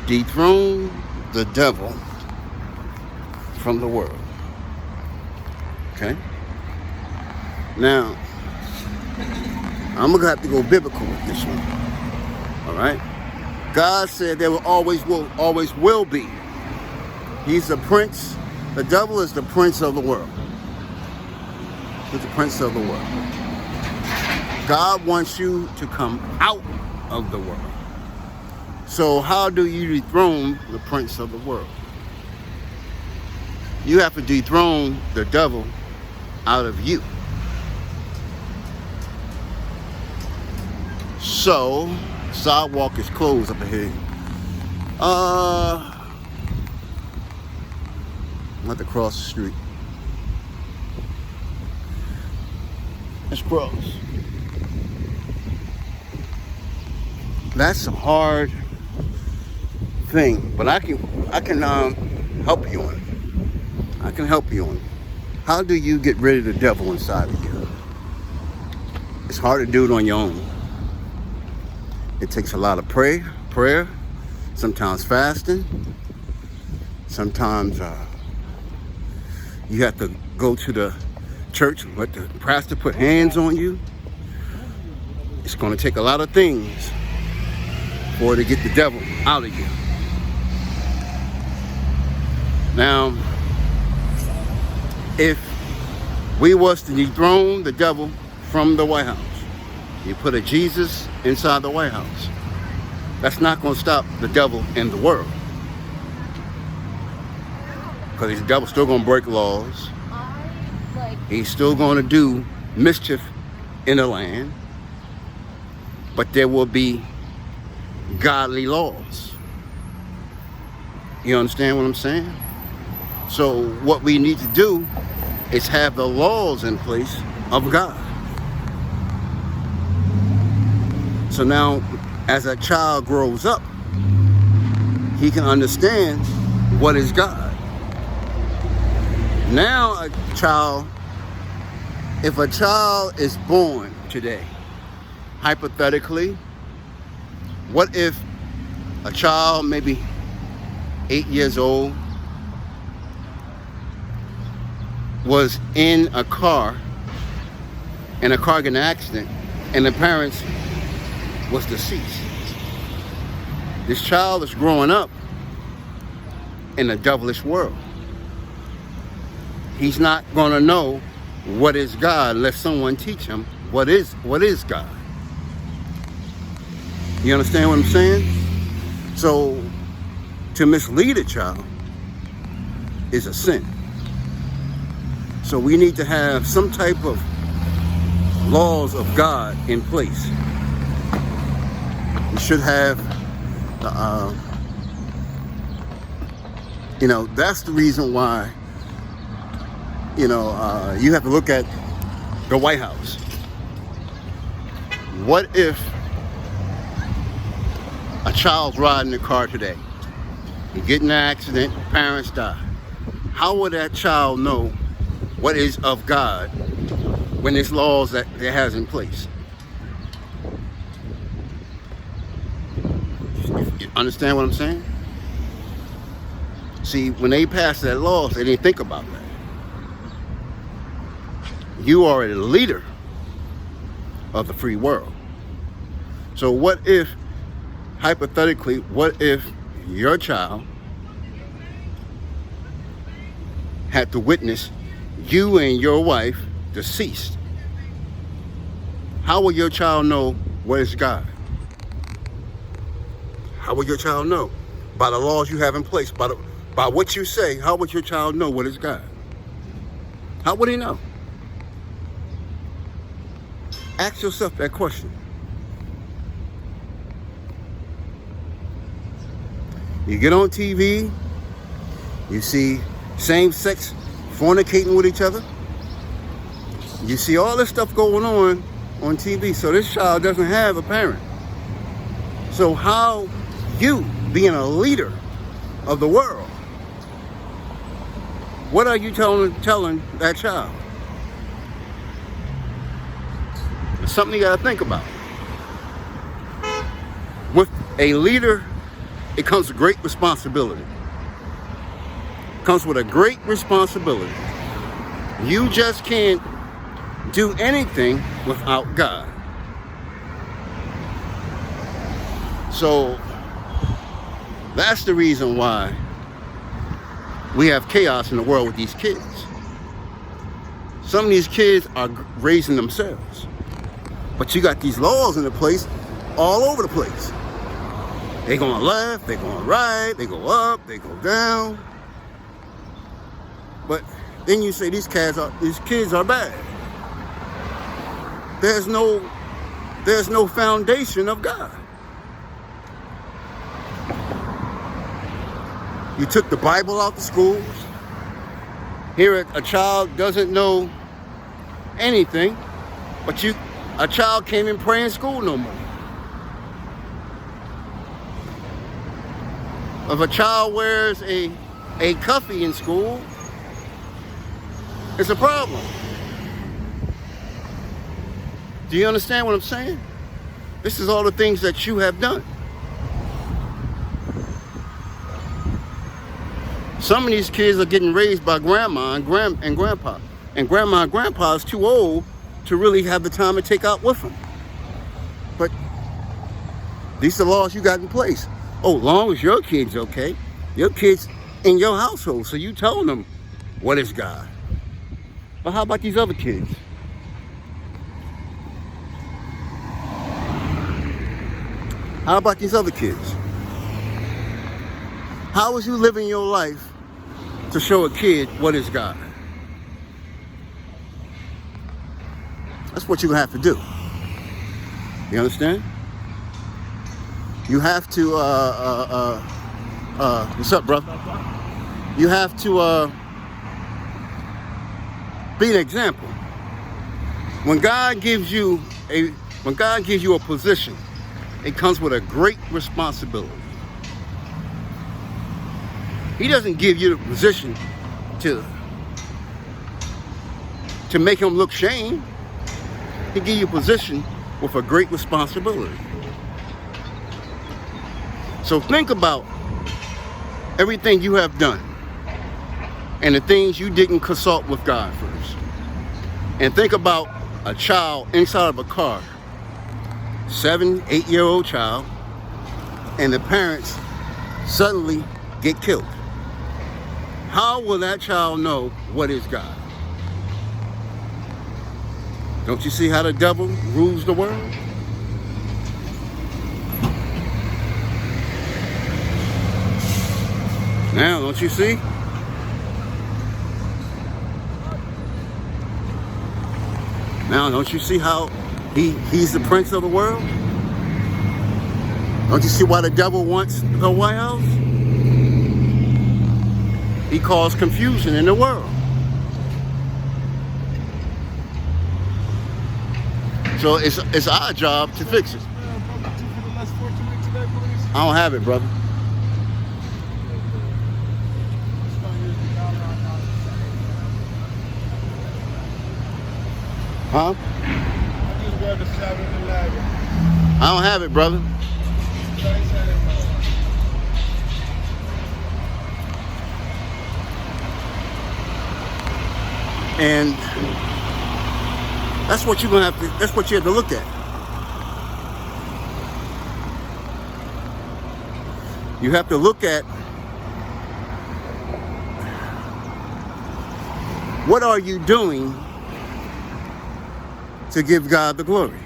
Dethrone the devil from the world. Okay? Now, I'm going to have to go biblical with this one. All right? God said there always will be. He's the prince. The devil is the prince of the world. He's the prince of the world. God wants you to come out of the world. So how do you dethrone the prince of the world? You have to dethrone the devil out of you. So, sidewalk is closed up ahead. I'm have to cross the street. Let's cross. That's a hard thing, but I can help you on it. I can help you on it. How do you get rid of the devil inside of you? It's hard to do it on your own. It takes a lot of prayer, sometimes fasting, sometimes you have to go to the church, let the pastor put hands on you. It's going to take a lot of things for it to get the devil out of you. Now, if we was to dethrone the devil from the White House, you put a Jesus inside the White House, that's not going to stop the devil in the world. Because the devil's still going to break laws. He's still going to do mischief in the land. But there will be godly laws. You understand what I'm saying? So what we need to do is have the laws in place of God. So now, as a child grows up, he can understand what is God. Now if a child is born today, hypothetically, what if a child maybe 8 years old was in a car and a car got in an accident and the parents was deceased? This child is growing up in a devilish world. He's not going to know what is God unless someone teach him what is God. You understand what I'm saying? So to mislead a child is a sin. So we need to have some type of laws of God in place. We should have, that's the reason why, you have to look at the White House. What if a child's riding the car today? You get in an accident, parents die. How would that child know what is of God when there's laws that it has in place? You understand what I'm saying? See, when they passed that law, they didn't think about that. You are a leader of the free world. So what if, hypothetically, what if your child had to witness you and your wife deceased? How will your child know what is God? How will your child know? By the laws you have in place, by what you say, how would your child know what is God? How would he know? Ask yourself that question. You get on TV, you see same-sex fornicating with each other. You see all this stuff going on TV. So this child doesn't have a parent. So how you, being a leader of the world, what are you telling that child? It's something you got to think about. With a leader it comes with great responsibility. It comes with a great responsibility. You just can't do anything without God. So that's the reason why we have chaos in the world with these kids. Some of these kids are raising themselves. But you got these laws in the place all over the place. They going left, they going right, they go up, they go down. But then you say these kids are bad. There's no foundation of God. You took the Bible out the schools. Here a child doesn't know anything, but a child can't even pray in school no more. If a child wears a cuffie in school, it's a problem. Do you understand what I'm saying? This is all the things that you have done. Some of these kids are getting raised by grandma and grandpa. And grandma and grandpa is too old to really have the time to take out with them. But these are the laws you got in place. Oh, long as your kid's okay. Your kid's in your household, so you telling them what is God. But how about these other kids? How about these other kids? How is you living your life to show a kid what is God? That's what you have to do. You understand? You have to, what's up, brother? You have to be an example. When God gives you a position, it comes with a great responsibility. He doesn't give you the position to make him look shame. He gives you a position with a great responsibility. So think about everything you have done and the things you didn't consult with God first. And think about a child inside of a car, 7, 8-year-old child, and the parents suddenly get killed. How will that child know what is God? Don't you see how the devil rules the world? Now, don't you see? Now, don't you see how he's the prince of the world? Don't you see why the devil wants the White House? He caused confusion in the world. So it's our job to fix it. I don't have it, brother. Huh? I don't have it, brother. And that's what you're gonna have to. That's what you have to look at. You have to look at what are you doing to give God the glory.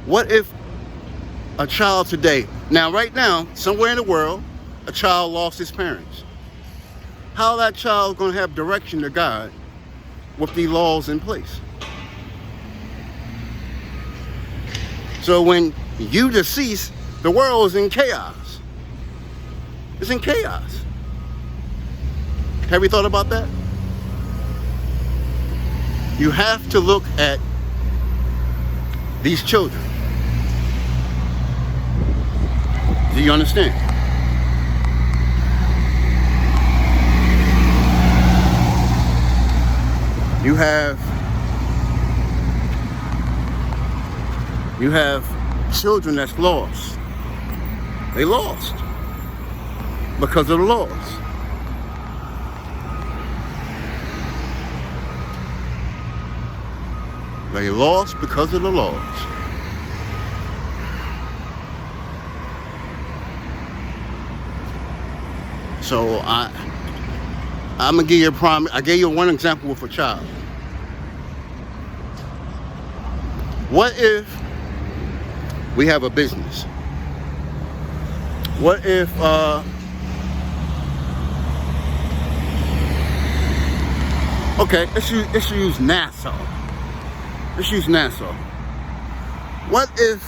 What if a child today, now right now, somewhere in the world, a child lost his parents? How that child going to have direction to God with the laws in place? So when you decease, the world is in chaos. It's in chaos. Have you thought about that? You have to look at these children. Do you understand? You have children that's lost. They lost because of the laws. They lost because of the laws. So I'm gonna give you a prime. I gave you one example with a child. What if we have a business? What if okay, let's use NASA. Let's use NASA. What if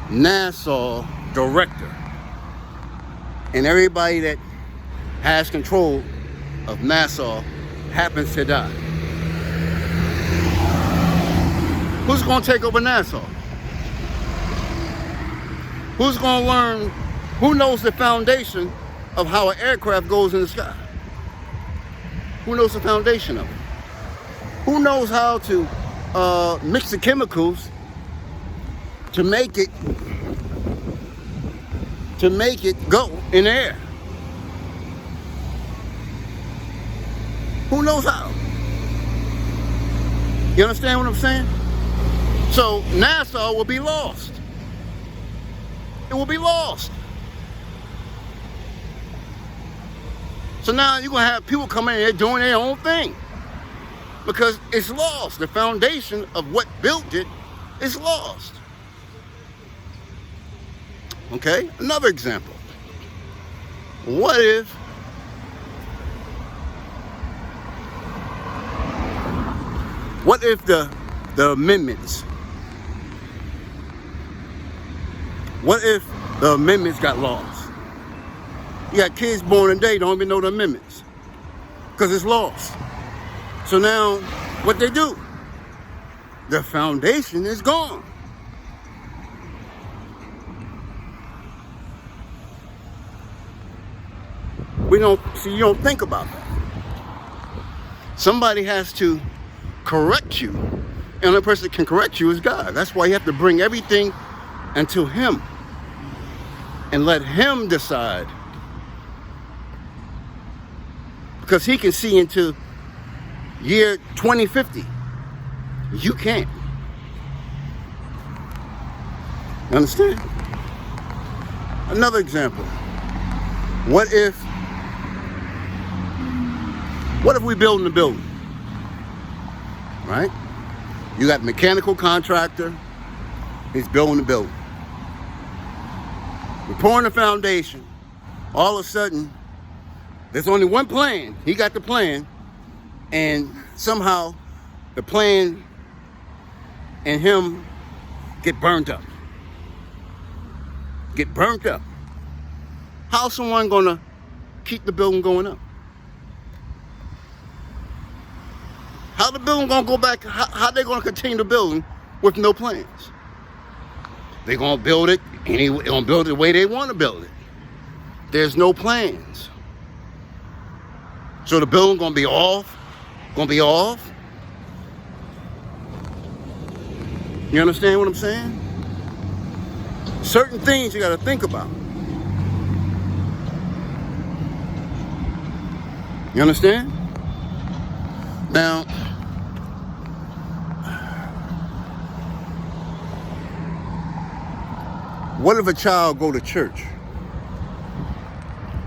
NASA director and everybody that has control of NASA happens to die? Who's going to take over NASA? Who's going to learn? Who knows the foundation of how an aircraft goes in the sky? Who knows the foundation of it? Who knows how to mix the chemicals to make it go in the air? Who knows how? You understand what I'm saying? So NASA will be lost. It will be lost. So now you're going to have people coming in there doing their own thing because it's lost. The foundation of what built it is lost. Okay, another example. What if the amendments? What if the amendments got lost? You got kids born today don't even know the amendments because it's lost. So now, what they do? The foundation is gone. You don't think about that. Somebody has to correct you. And the only person that can correct you is God. That's why you have to bring everything unto Him and let Him decide. Because He can see into year 2050. You can't. You understand? Another example. What if we building a building? Right? You got a mechanical contractor. He's building the building. We're pouring the foundation. All of a sudden, there's only one plan. He got the plan. And somehow, the plan and him get burnt up. Get burnt up. How's someone going to keep the building going up? How the building going to go back? How they going to continue the building with no plans? They're going to build it, and they're going to build it the way they want to build it. There's no plans. So the building going to be off. Going to be off. You understand what I'm saying? Certain things you got to think about. You understand? Now, what if a child go to church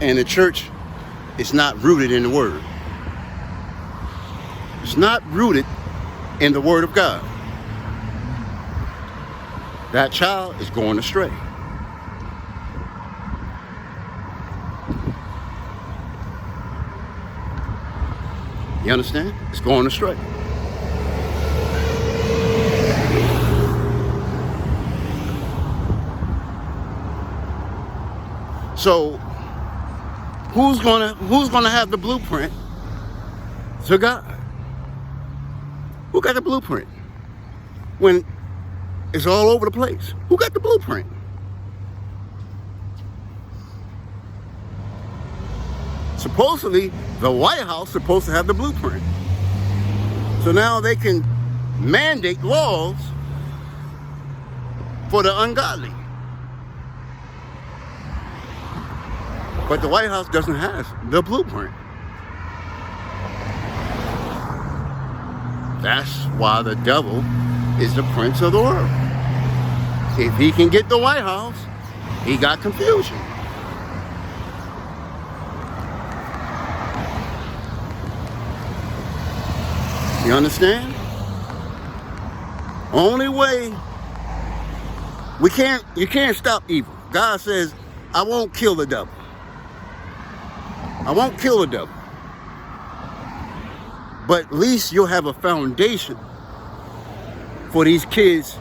and the church is not rooted in the Word? It's not rooted in the Word of God. That child is going astray. You understand? It's going astray. So who's gonna have the blueprint to God? Who got the blueprint? When it's all over the place. Who got the blueprint? Supposedly, the White House is supposed to have the blueprint. So now they can mandate laws for the ungodly. But the White House doesn't have the blueprint. That's why the devil is the prince of the world. If he can get the White House, he got confusion. You understand? Only way you can't stop evil. God says, I won't kill the devil. I won't kill the devil. But at least you'll have a foundation for these kids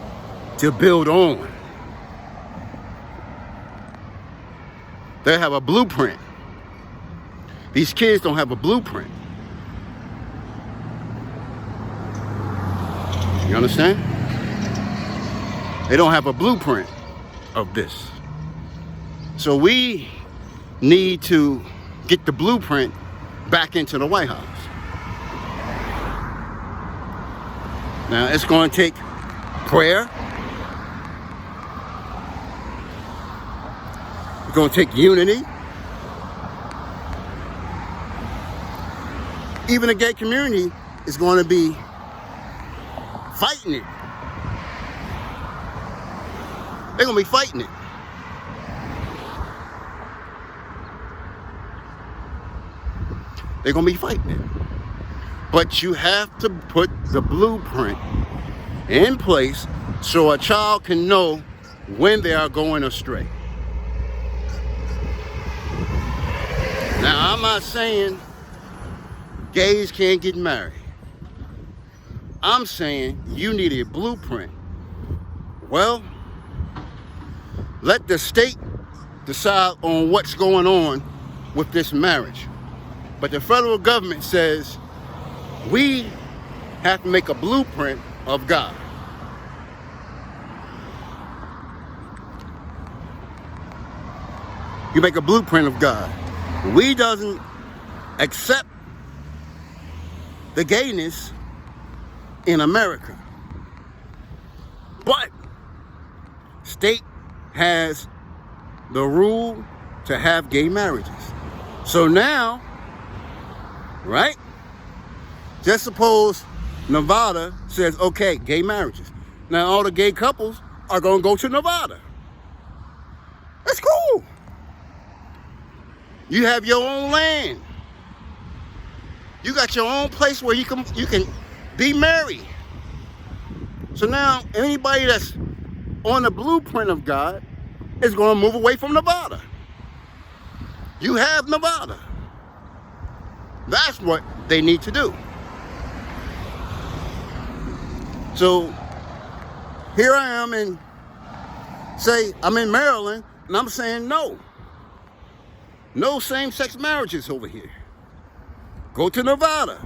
to build on. They have a blueprint. These kids don't have a blueprint. You understand? They don't have a blueprint of this. So we need to get the blueprint back into the White House. Now, it's going to take prayer. It's going to take unity. Even the gay community is going to be fighting it. They're going to be fighting it. They're going to be fighting it. But you have to put the blueprint in place so a child can know when they are going astray. Now, I'm not saying gays can't get married. I'm saying you need a blueprint. Well, let the state decide on what's going on with this marriage. But the federal government says we have to make a blueprint of God. You make a blueprint of God. We doesn't accept the gayness in America. But state has the rule to have gay marriages. So now, right? Just suppose Nevada says, okay, gay marriages. Now all the gay couples are going to go to Nevada. That's cool. You have your own land. You got your own place where you can be married. So now anybody that's on the blueprint of God is going to move away from Nevada. You have Nevada. That's what they need to do. So here I am and say I'm in Maryland and I'm saying no. No same-sex marriages over here. Go to Nevada.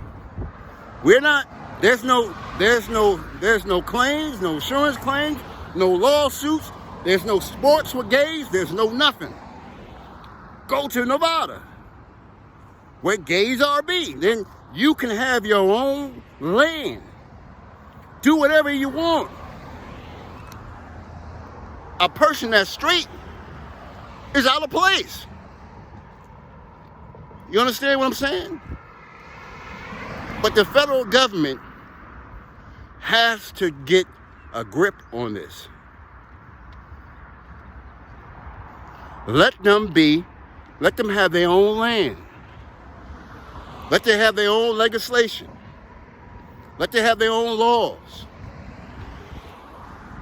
We're not, there's no claims, no insurance claims, no lawsuits, there's no sports with gays, there's no nothing. Go to Nevada, where gays are be. Then you can have your own land. Do whatever you want. A person that's straight is out of place. You understand what I'm saying? But the federal government has to get a grip on this. Let them have their own land. Let them have their own legislation. Let them have their own laws.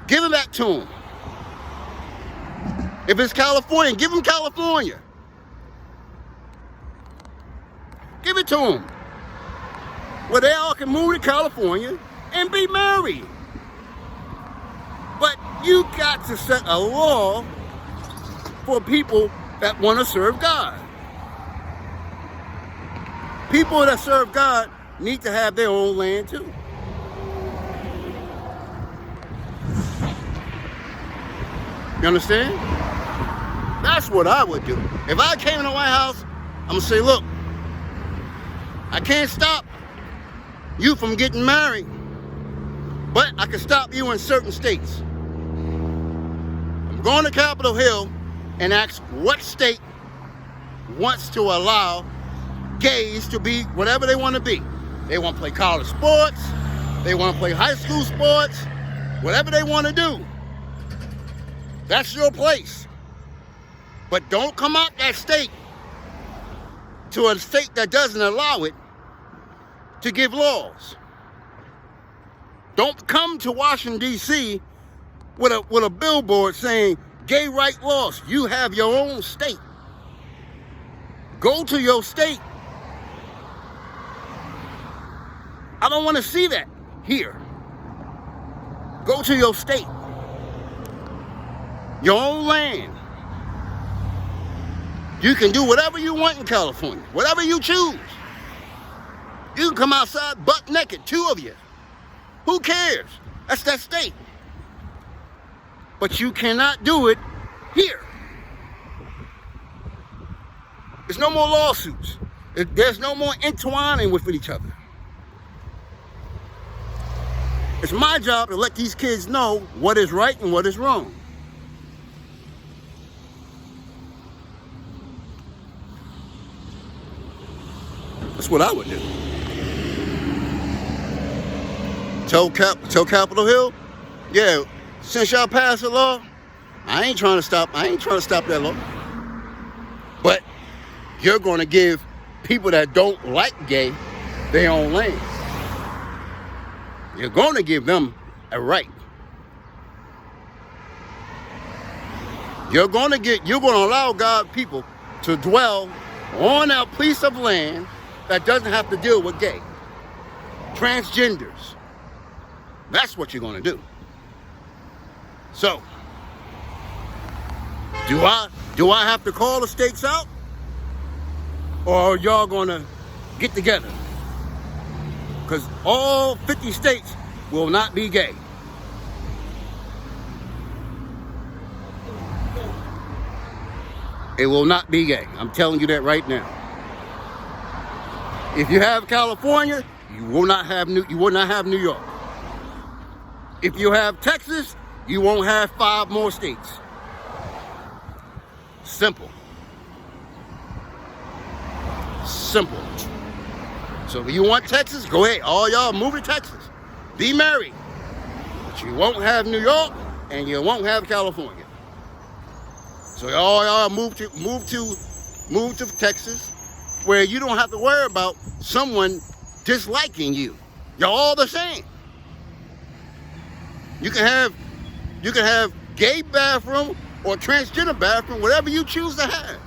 Give them that to them. If it's California, give them California. Give it to them. Where they all can move to California and be married. But you got to set a law for people that want to serve God. People that serve God need to have their own land too. You understand? That's what I would do. If I came in the White House, I'm going to say, look, I can't stop you from getting married, but I can stop you in certain states. Go on to Capitol Hill and ask what state wants to allow gays to be whatever they want to be. They want to play college sports. They want to play high school sports. Whatever they want to do. That's your place. But don't come out that state to a state that doesn't allow it to give laws. Don't come to Washington, D.C. with a billboard saying gay right laws. You have your own state. Go to your state. I don't want to see that here. Go to your state. Your own land. You can do whatever you want in California. Whatever you choose. You can come outside butt naked, 2 of you. Who cares? That's that state. But you cannot do it here. There's no more lawsuits. There's no more entwining with each other. It's my job to let these kids know what is right and what is wrong. That's what I would do. Tell Capitol Hill, yeah, since y'all passed the law, I ain't trying to stop that law. But you're going to give people that don't like gay their own land. You're going to give them a right. You're going to allow God people to dwell on a piece of land that doesn't have to deal with gay, transgenders. That's what you're going to do. So, do I have to call the states out? Or are y'all going to get together? Because all 50 states will not be gay. It will not be gay. I'm telling you that right now. If you have California, you will not have New York. If you have Texas, you won't have 5 more states. Simple. Simple. So if you want Texas, go ahead. All y'all move to Texas. Be married. But you won't have New York and you won't have California. So all y'all move to Texas, where you don't have to worry about someone disliking you. You're all the same. You can have gay bathroom or transgender bathroom, whatever you choose to have.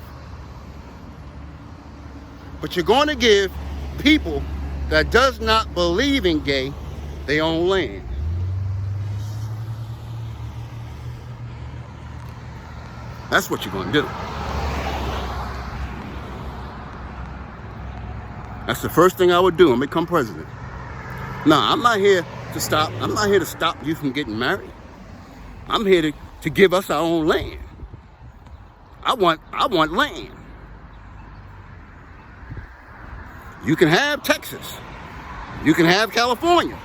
But you're going to give people that does not believe in gay their own land. That's what you're going to do. That's the first thing I would do when I become president. Nah, I'm not here to stop you from getting married. I'm here to give us our own land. I want land. You can have Texas. You can have California.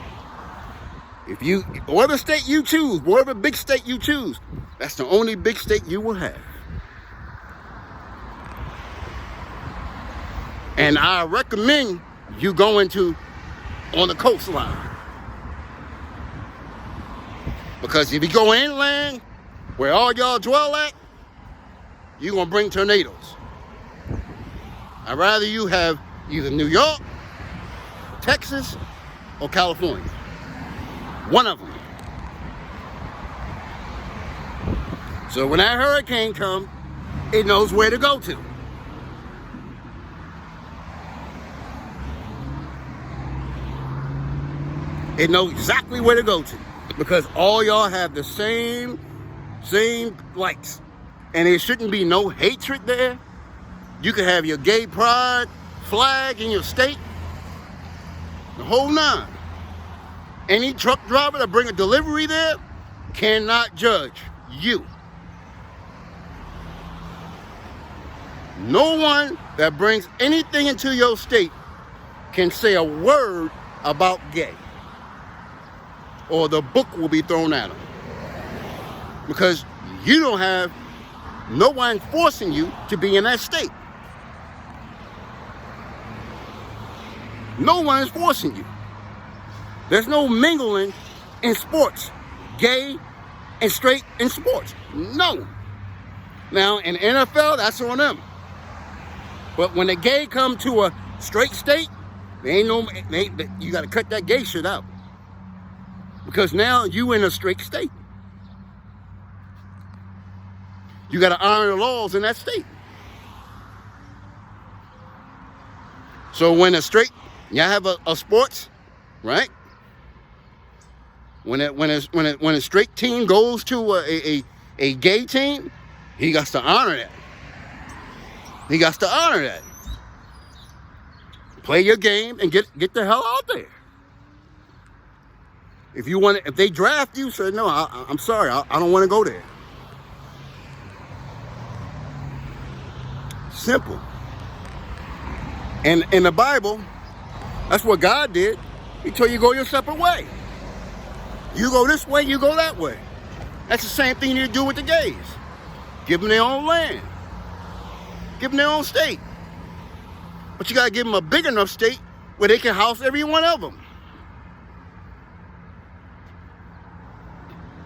Whatever state you choose, whatever big state you choose, that's the only big state you will have. And I recommend you going on the coastline. Because if you go inland, where all y'all dwell at, you're going to bring tornadoes. I'd rather you have either New York, Texas, or California. One of them. So when that hurricane comes, it knows where to go to. It knows exactly where to go to. Because all y'all have the same likes. And there shouldn't be no hatred there. You can have your gay pride flag in your state. The whole 9. Any truck driver that bring a delivery there cannot judge you. No one that brings anything into your state can say a word about gay, or the book will be thrown at them. Because you don't have no one forcing you to be in that state. No one is forcing you. There's no mingling in sports, gay and straight in sports. No. Now, in NFL, that's on them. But when the gay come to a straight state, you got to cut that gay shit out. Because now you in a straight state. You got to honor the laws in that state. So when you have a sports, right? When a straight team goes to a gay team, he got to honor that. He got to honor that. Play your game and get the hell out there. If they draft you, say no. I'm sorry. I don't want to go there. Simple. And in the Bible, that's what God did. He told you go your separate way. You go this way, you go that way. That's the same thing you do with the gays. Give them their own land. Give them their own state. But you got to give them a big enough state where they can house every one of them.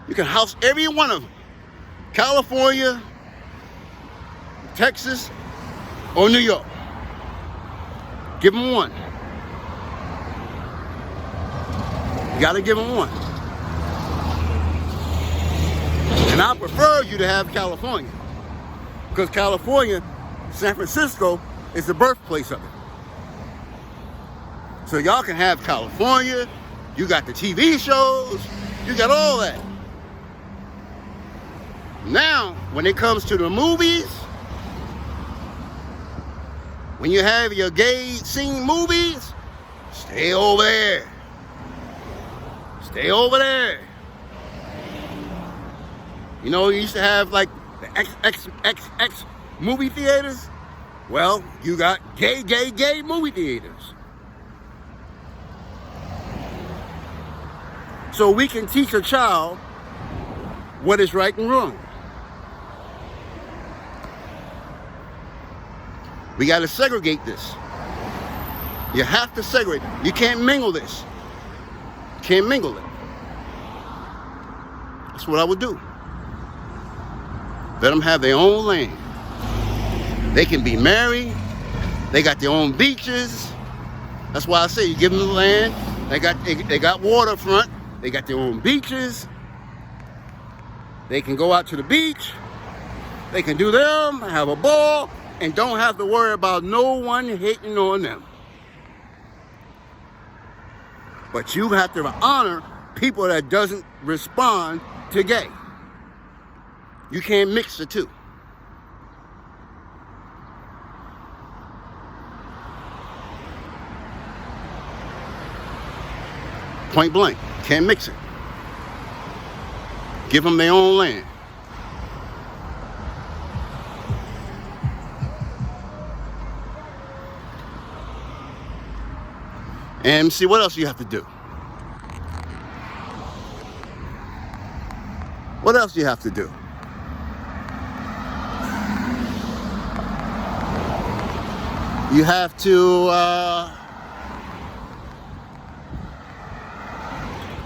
You can house every one of them. California, Texas, or New York. Give them one. You got to give them one. And I prefer you to have California. Because California, San Francisco, is the birthplace of it. So y'all can have California. You got the TV shows. You got all that. Now, when it comes to the movies, when you have your gay scene movies, stay over there. Stay over there. You know, you used to have like the XXX movie theaters. Well, you got gay movie theaters. So we can teach a child what is right and wrong. We got to segregate this. You have to segregate. You can't mingle this. You can't mingle it. That's what I would do. Let them have their own land. They can be married. They got their own beaches. That's why I say you give them the land. They got waterfront. They got their own beaches. They can go out to the beach. They can do them, have a ball, and don't have to worry about no one hating on them. But you have to honor people that doesn't respond to gay. You can't mix the two. Point blank. Can't mix it. Give them their own land. And see, what else you have to do? What else do you have to do? You have to,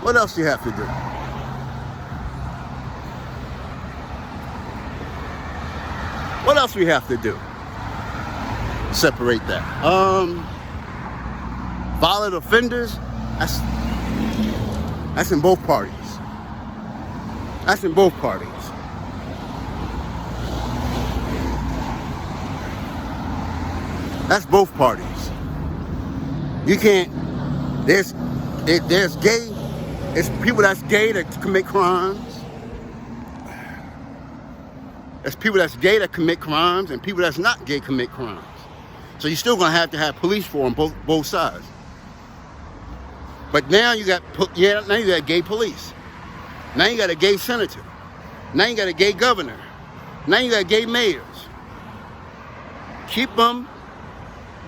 what else do you have to do? What else do we have to do? Separate that. Violent offenders, that's in both parties. That's in both parties. That's both parties. You can't, there's gay, there's people that's gay that commit crimes. There's people that's gay that commit crimes, and people that's not gay commit crimes. So you're still gonna have to have police for them, both sides. But now you got gay police. Now you got a gay senator. Now you got a gay governor. Now you got gay mayors. Keep them,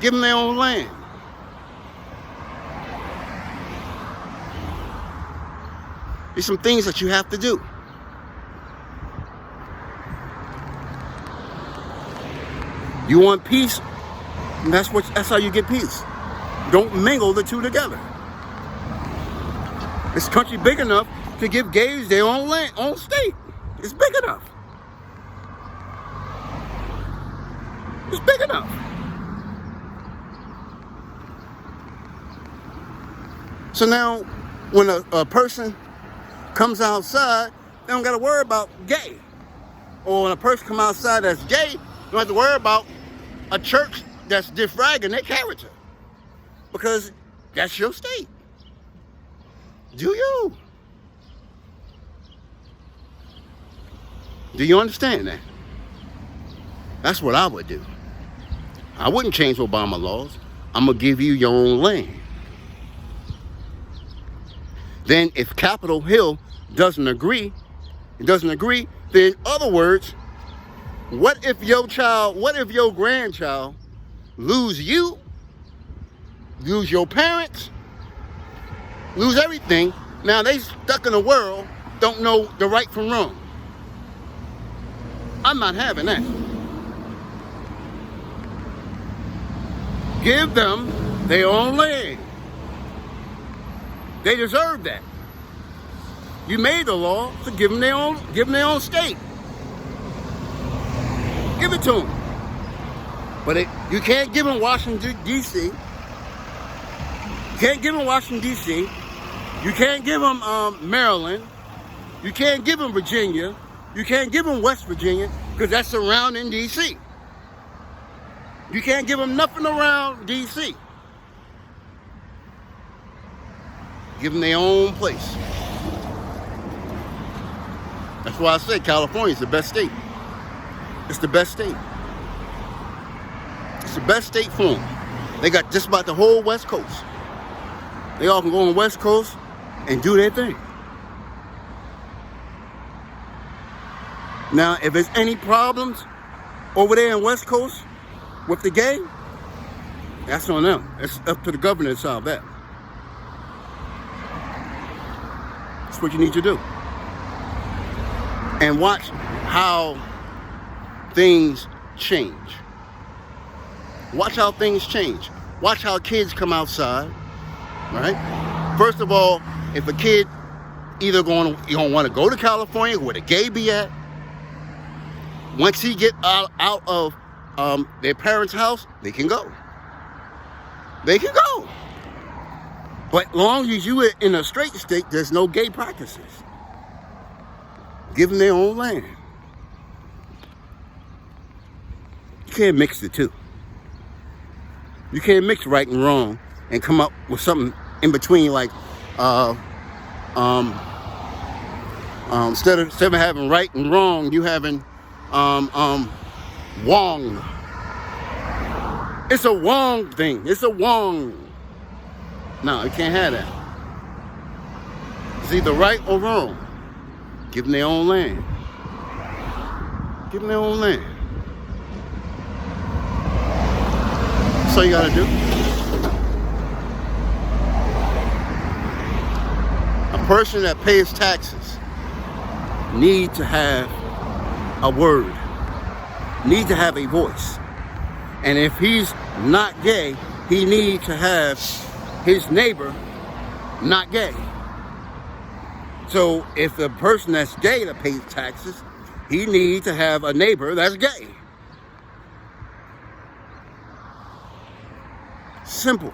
give them their own land. There's some things that you have to do. You want peace? And that's how you get peace. Don't mingle the two together. This country big enough to give gays their own land, own state. It's big enough. It's big enough. So now, when a person comes outside, they don't got to worry about gay. Or when a person come outside that's gay, you don't have to worry about a church that's defragging their character. Because that's your state. Do you? Do you understand that? That's what I would do. I wouldn't change Obama laws. I'm going to give you your own land. Then if Capitol Hill doesn't agree, then in other words, what if your grandchild lose you, lose your parents, lose everything? Now they stuck in a world, don't know the right from wrong. I'm not having that. Give them their own land. They deserve that. You made the law, so give them their own state. Give it to them. But you can't give them Washington, D.C. You can't give them Washington, D.C. You can't give them Maryland. You can't give them Virginia. You can't give them West Virginia, because that's surrounding D.C. You can't give them nothing around D.C. Give them their own place. That's why I say California is the best state. It's the best state. It's the best state for them. They got just about the whole West Coast. They all can go on the West Coast and do their thing. Now, if there's any problems over there in West Coast with the gay, that's on them. It's up to the governor to solve that. That's what you need to do. And watch how things change. Watch how things change. Watch how kids come outside, right? First of all, if a kid either going to want to go to California, where the gay be at, once he get out of their parents' house, they can go. They can go. But long as you are in a straight state, there's no gay practices. Give them their own land. You can't mix the two. You can't mix right and wrong and come up with something in between, like instead of having right and wrong, you having Wong. It's a Wong thing. It's a Wong. No, you can't have that. It's either right or wrong. Give them their own land. Give them their own land. That's all you gotta do. A person that pays taxes needs to have a word, needs to have a voice. And if he's not gay, he needs to have his neighbor not gay. So if the person that's gay that pays taxes, he needs to have a neighbor that's gay. Simple.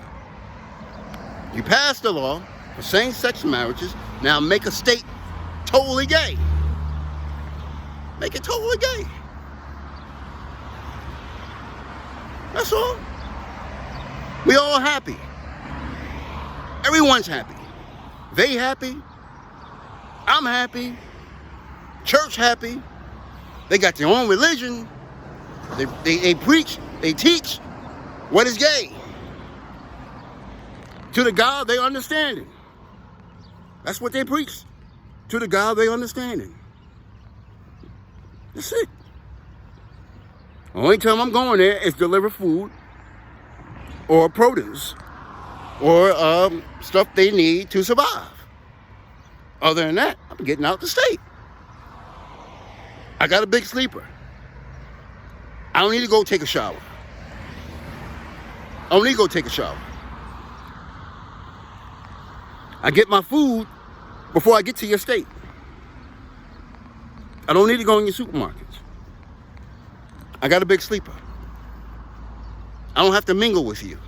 You pass the law for same-sex marriages, now make a state totally gay. Make it totally gay. That's all. We all happy. Everyone's happy. They happy. I'm happy. Church happy. They got their own religion. They preach. They teach what is gay. To the God they understanding. That's what they preach. To the God they understanding. That's it. The only time I'm going there is deliver food or produce or stuff they need to survive. Other than that, I'm getting out the state. I got a big sleeper. I don't need to go take a shower. I don't need to go take a shower. I get my food before I get to your state. I don't need to go in your supermarkets. I got a big sleeper. I don't have to mingle with you.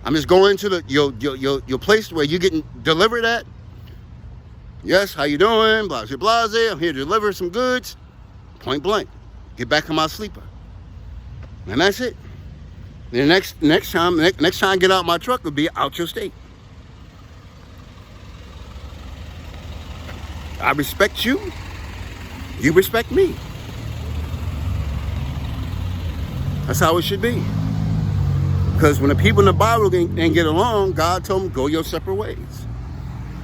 I'm just going to your place where you're getting delivered at. Yes, how you doing? Blase, blase. I'm here to deliver some goods. Point blank. Get back in my sleeper. And that's it. The next time I get out my truck will be out your state. I respect you. You respect me. That's how it should be. Because when the people in the Bible didn't get along, God told them, go your separate ways.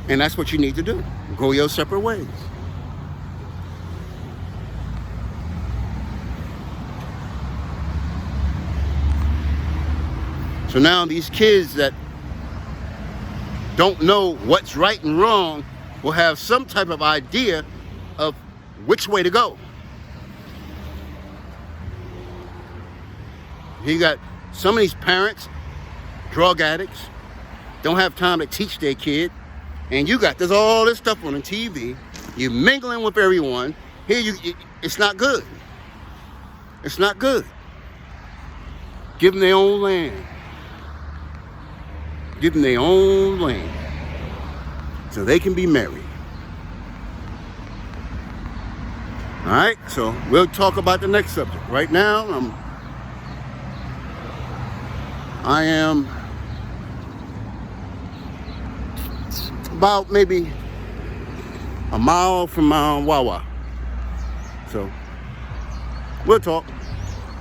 And that's what you need to do. Go your separate ways. So now these kids that don't know what's right and wrong will have some type of idea of which way to go. You got some of these parents, drug addicts, don't have time to teach their kid, and you got all this stuff on the TV. You're mingling with everyone. Here, it's not good. It's not good. Give them their own land. Give them their own land so they can be married. All right, so we'll talk about the next subject. Right now, I am about maybe a mile from Wawa. So we'll talk.